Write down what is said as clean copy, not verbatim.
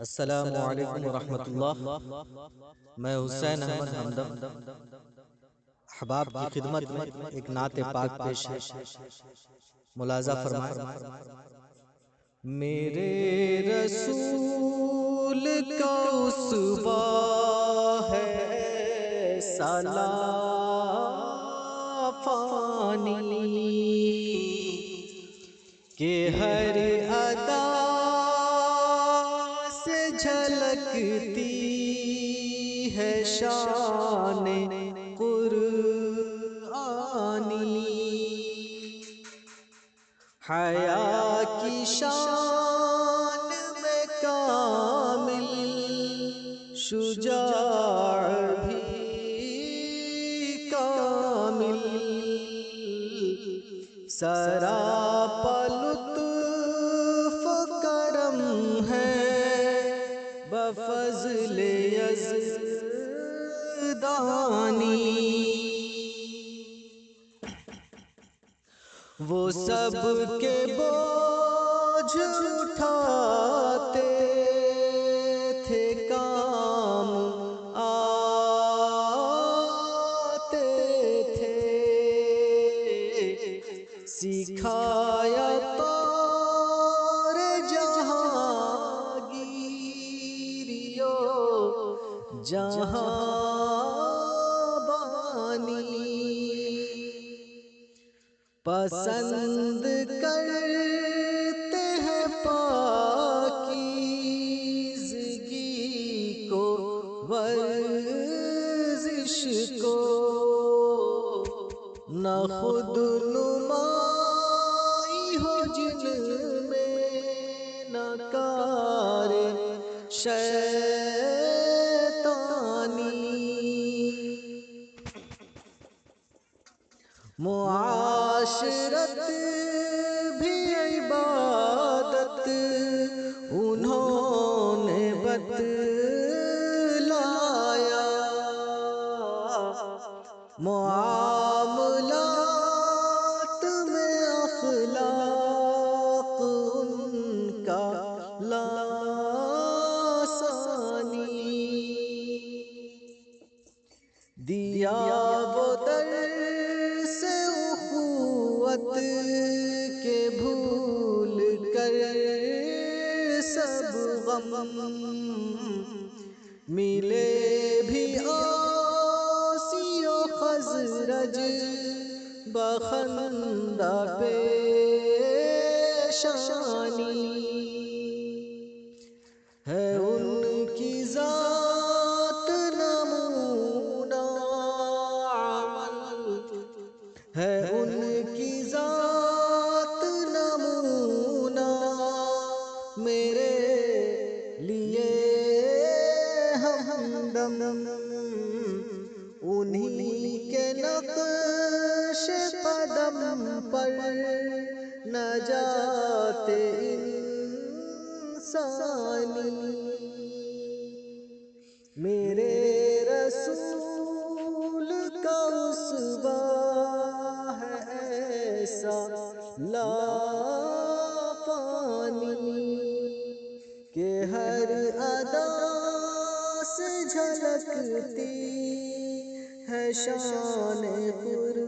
السلام علیکم ورحمۃ اللہ۔ میں حسین احمد ہمدم احباب کی خدمت میں ایک نعت پاک پیش ہے، ملاحظہ فرمائیں۔ میرے رسول کا اسوہ ہے سالہ فانی کہ ہر ادا سے جھلکتی ہے شان قرآنی، حیا کی شان میں کامل، شجاع بھی کامل، سراپا لطف کرم ہے بفضل یزدانی۔ وہ سب کے بوجھ اٹھاتے تھے، کام آتے تھے، سکھایا طور جہانگیریو جہاں بانی، پسند کرتے ہیں پاکیزگی کو، ورزش کو، نہ خود نمائی ہو جن میں، نہ کار شیطانی، معاشرت بھی عبادت انہوں نے بتلایا، معاملات میں اخلاق ان کا لاسانی، دیا وہ درس اخوت کے بھول کر سب غم، ملے بھی اوسی و خزرج بخندہ پیشانی، ہے ان کی ذات نمونہ عمل، ہے ان کی ذات نمونہ میرے لیے ہمدم، انہی کے نقش قدم پر نجات انسانی، میرے رسول کا اسوہ ہے ایسا لافانی کہ ہر ادا سے جھلکتی ہے شان قرآنی۔